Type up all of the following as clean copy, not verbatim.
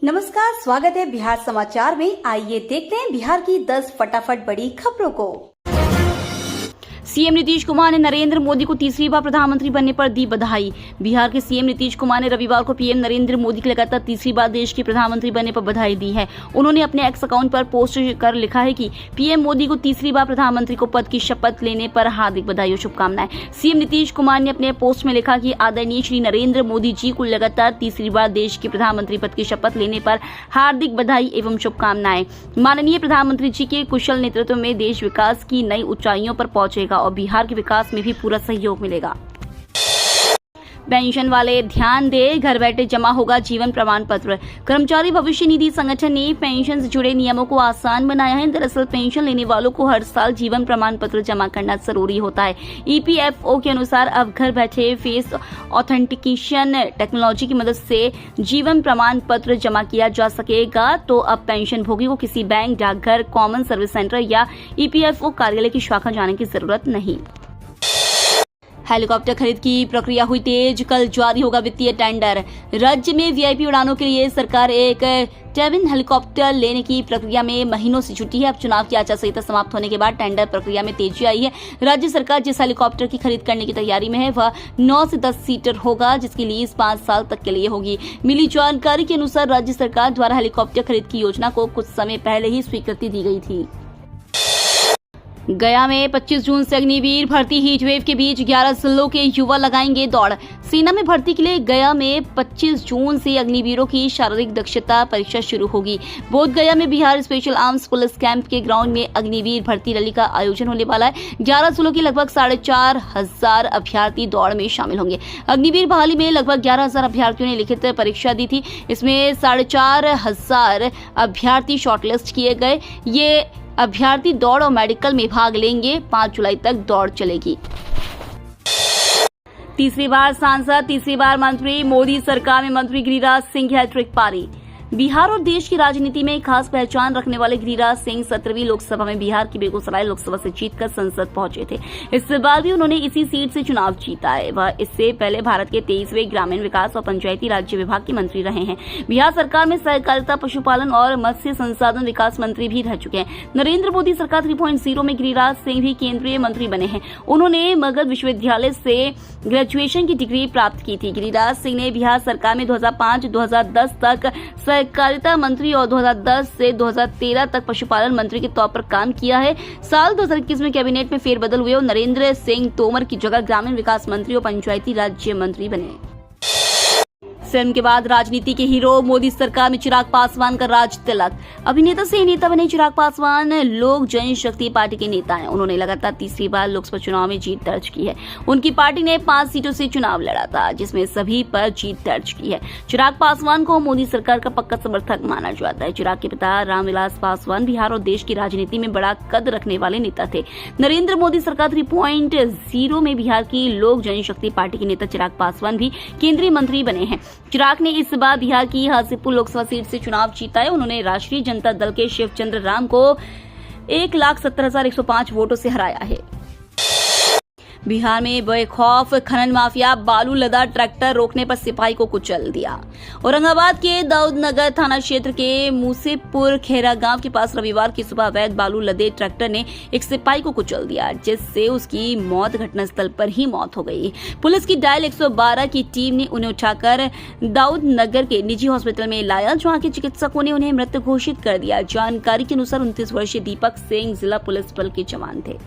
नमस्कार, स्वागत है बिहार समाचार में। आइए देखते हैं बिहार की 10 फटाफट बड़ी खबरों को। सीएम नीतीश कुमार ने नरेंद्र मोदी को तीसरी बार प्रधानमंत्री बनने पर दी बधाई। बिहार के सीएम नीतीश कुमार ने रविवार को पीएम नरेंद्र मोदी की लगातार तीसरी बार देश के प्रधानमंत्री बनने पर बधाई दी है। उन्होंने अपने एक्स अकाउंट पर पोस्ट कर लिखा है कि पीएम मोदी को तीसरी बार प्रधानमंत्री को पद की शपथ लेने पर हार्दिक बधाई और शुभकामनाएं। सीएम नीतीश कुमार ने अपने पोस्ट में लिखा कि आदरणीय श्री नरेंद्र मोदी जी को लगातार तीसरी बार देश के प्रधानमंत्री पद की शपथ लेने पर हार्दिक बधाई एवं शुभकामनाएं। माननीय प्रधानमंत्री जी के कुशल नेतृत्व में देश विकास की नई ऊंचाइयों पर पहुंचेगा और बिहार के विकास में भी पूरा सहयोग मिलेगा। पेंशन वाले ध्यान दे, घर बैठे जमा होगा जीवन प्रमाण पत्र। कर्मचारी भविष्य निधि संगठन ने पेंशन से जुड़े नियमों को आसान बनाया है। दरअसल पेंशन लेने वालों को हर साल जीवन प्रमाण पत्र जमा करना जरूरी होता है। ईपीएफओ के अनुसार अब घर बैठे फेस ऑथेंटिकेशन टेक्नोलॉजी की मदद से जीवन प्रमाण पत्र जमा किया जा सकेगा। तो अब पेंशन भोगी को किसी बैंक, डाकघर, कॉमन सर्विस सेंटर या ईपीएफओ कार्यालय की शाखा जाने की जरूरत नहीं। हेलीकॉप्टर खरीद की प्रक्रिया हुई तेज, कल जारी होगा वित्तीय टेंडर। राज्य में वीआईपी उड़ानों के लिए सरकार एक ट्विन हेलीकॉप्टर लेने की प्रक्रिया में महीनों से जुटी है। अब चुनाव की आचार संहिता समाप्त होने के बाद टेंडर प्रक्रिया में तेजी आई है। राज्य सरकार जिस हेलीकॉप्टर की खरीद करने की तैयारी में है वह 9 से 10 सीटर होगा, जिसकी लीज 5 साल तक के लिए होगी। मिली जानकारी के अनुसार राज्य सरकार द्वारा हेलीकॉप्टर खरीद की योजना को कुछ समय पहले ही स्वीकृति दी गई थी। गया में 25 जून से अग्निवीर भर्ती हीटवेव के बीच 11 जिलों के युवा लगाएंगे दौड़। सेना में भर्ती के लिए गया में 25 जून से अग्निवीरों की शारीरिक दक्षता परीक्षा शुरू होगी। बोधगया में Bihar special arms police camp के ग्राउंड में अग्निवीर भर्ती रैली का आयोजन होने वाला है। 11 जिलों के लगभग 4,500 अभ्यर्थी दौड़ में शामिल होंगे। अग्निवीर बहाली में लगभग 11,000 अभ्यर्थियों ने लिखित परीक्षा दी थी। इसमें 4,500 अभ्यर्थी शॉर्टलिस्ट किए गए। ये अभ्यर्थी दौड़ और मेडिकल में भाग लेंगे। 5 जुलाई तक दौड़ चलेगी। तीसरी बार सांसद, तीसरी बार मंत्री, मोदी सरकार में मंत्री गिरिराज सिंह हैट्रिक पारी। बिहार और देश की राजनीति में खास पहचान रखने वाले गिरिराज सिंह 17वीं लोकसभा में बिहार की बेगूसराय लोकसभा से जीतकर संसद पहुंचे थे। इसके बाद भी उन्होंने इसी सीट से चुनाव जीता है। वह इससे पहले भारत के 23वें ग्रामीण विकास और पंचायती राज्य विभाग के मंत्री रहे हैं। बिहार सरकार में सहकारिता, पशुपालन और मत्स्य संसाधन विकास मंत्री भी रह चुके हैं। नरेंद्र मोदी सरकार 3.0 में गिरिराज सिंह भी केंद्रीय मंत्री बने हैं। उन्होंने मगध विश्वविद्यालय से ग्रेजुएशन की डिग्री प्राप्त की थी। गिरिराज सिंह ने बिहार सरकार में 2005-2010 तक सहकारिता मंत्री और 2010 से 2013 तक पशुपालन मंत्री के तौर पर काम किया है। साल 2021 में कैबिनेट में फेरबदल हुए और नरेंद्र सिंह तोमर की जगह ग्रामीण विकास मंत्री और पंचायती राज्य मंत्री बने। फिल्म के बाद राजनीति के हीरो, मोदी सरकार में चिराग पासवान का राज तिलक। अभिनेता से नेता बने चिराग पासवान लोक जनशक्ति पार्टी के नेता हैं। उन्होंने लगातार तीसरी बार लोकसभा चुनाव में जीत दर्ज की है। उनकी पार्टी ने 5 सीटों से चुनाव लड़ा था, जिसमें सभी पर जीत दर्ज की है। चिराग पासवान को मोदी सरकार का पक्का समर्थक माना जाता है। चिराग के पिता रामविलास पासवान बिहार और देश की राजनीति में बड़ा कद रखने वाले नेता थे। नरेंद्र मोदी सरकार 3.0 में बिहार की लोक जनशक्ति पार्टी के नेता चिराग पासवान भी केंद्रीय मंत्री बने हैं। चिराग ने इस बार बिहार की हाजीपुर लोकसभा सीट से चुनाव जीता है। उन्होंने राष्ट्रीय जनता दल के शिवचंद्र राम को 1,70,105 वोटों से हराया है। बिहार में बेखौफ खनन माफिया, बालू लदा ट्रैक्टर रोकने पर सिपाही को कुचल दिया। औरंगाबाद के दाऊदनगर थाना क्षेत्र के मूसेपुर खेरा गांव के पास रविवार की सुबह अवैध बालू लदे ट्रैक्टर ने एक सिपाही को कुचल दिया, जिससे उसकी मौत घटनास्थल पर ही मौत हो गई। पुलिस की डायल 112 की टीम ने उन्हें उठाकर दाऊदनगर के निजी हॉस्पिटल में लाया, जहां के चिकित्सकों ने उन्हें मृत घोषित कर दिया। जानकारी के अनुसार 29 वर्षीय दीपक सिंह जिला पुलिस बल के जवान थे।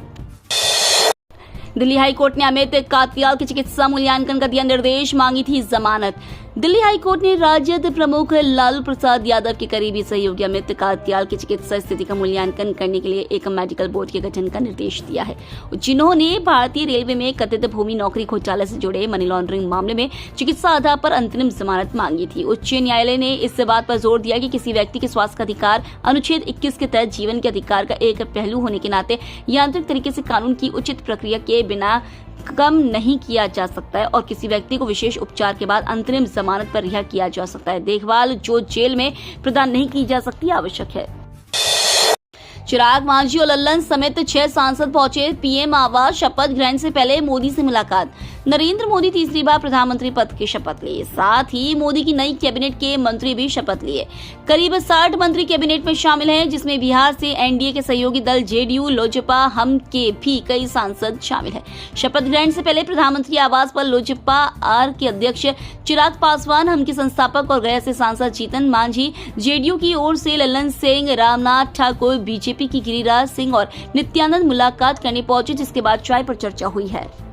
दिल्ली हाईकोर्ट ने अमित कात्याल के चिकित्सा मूल्यांकन का दिया निर्देश, मांगी थी जमानत। दिल्ली हाईकोर्ट ने राजद प्रमुख लालू प्रसाद यादव के करीबी सहयोगी अमित कात्याल की चिकित्सा स्थिति का मूल्यांकन करने के लिए एक मेडिकल बोर्ड के गठन का निर्देश दिया है, जिन्होंने भारतीय रेलवे में कथित भूमि नौकरी घोटाले से जुड़े मनी लॉन्ड्रिंग मामले में चिकित्सा आधार पर अंतरिम जमानत मांगी थी। उच्च न्यायालय ने इस बात पर जोर दिया कि किसी व्यक्ति के स्वास्थ्य का अधिकार अनुच्छेद 21 के तहत जीवन के अधिकार का एक पहलू होने के नाते यांत्रिक तरीके से कानून की उचित प्रक्रिया के बिना कम नहीं किया जा सकता है और किसी व्यक्ति को विशेष उपचार के बाद अंतरिम जमानत पर रिहा किया जा सकता है। देखभाल जो जेल में प्रदान नहीं की जा सकती आवश्यक है। चिराग, मांझी और लल्लन समेत 6 सांसद पहुंचे पीएम आवास शपथ ग्रहण से पहले मोदी से मुलाकात। नरेंद्र मोदी तीसरी बार प्रधानमंत्री पद की शपथ लिए। साथ ही मोदी की नई कैबिनेट के मंत्री भी शपथ लिए। करीब 60 मंत्री कैबिनेट में शामिल हैं, जिसमें बिहार से एनडीए के सहयोगी दल जेडीयू, लोजपा, हम के भी कई सांसद शामिल हैं। शपथ ग्रहण से पहले प्रधानमंत्री आवास पर लोजपा आर के अध्यक्ष चिराग पासवान, हम के संस्थापक और गया से सांसद जीतन मांझी, जेडीयू की ओर से ललन सिंह, रामनाथ ठाकुर, बीजेपी की गिरिराज सिंह और नित्यानंद मुलाकात करने पहुंचे, जिसके बाद चाय पर चर्चा हुई है।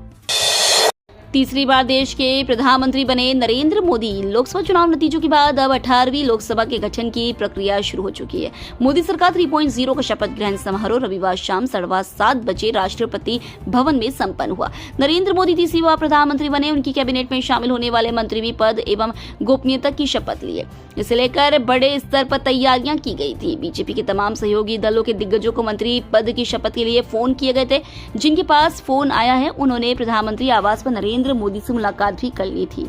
तीसरी बार देश के प्रधानमंत्री बने नरेंद्र मोदी। लोकसभा चुनाव नतीजों के बाद अब 18वीं लोकसभा के गठन की प्रक्रिया शुरू हो चुकी है। मोदी सरकार 3.0 का शपथ ग्रहण समारोह रविवार शाम 7:15 बजे राष्ट्रपति भवन में संपन्न हुआ। नरेंद्र मोदी तीसरी बार प्रधानमंत्री बने। उनकी कैबिनेट में शामिल होने वाले मंत्री भी पद एवं गोपनीयता की शपथ लिए। इसे लेकर बड़े स्तर पर तैयारियां की गई थी। बीजेपी के तमाम सहयोगी दलों के दिग्गजों को मंत्री पद की शपथ के लिए फोन किए गए थे। जिनके पास फोन आया है, उन्होंने प्रधानमंत्री आवास पर नरेंद्र मोदी से मुलाकात भी कर ली थी।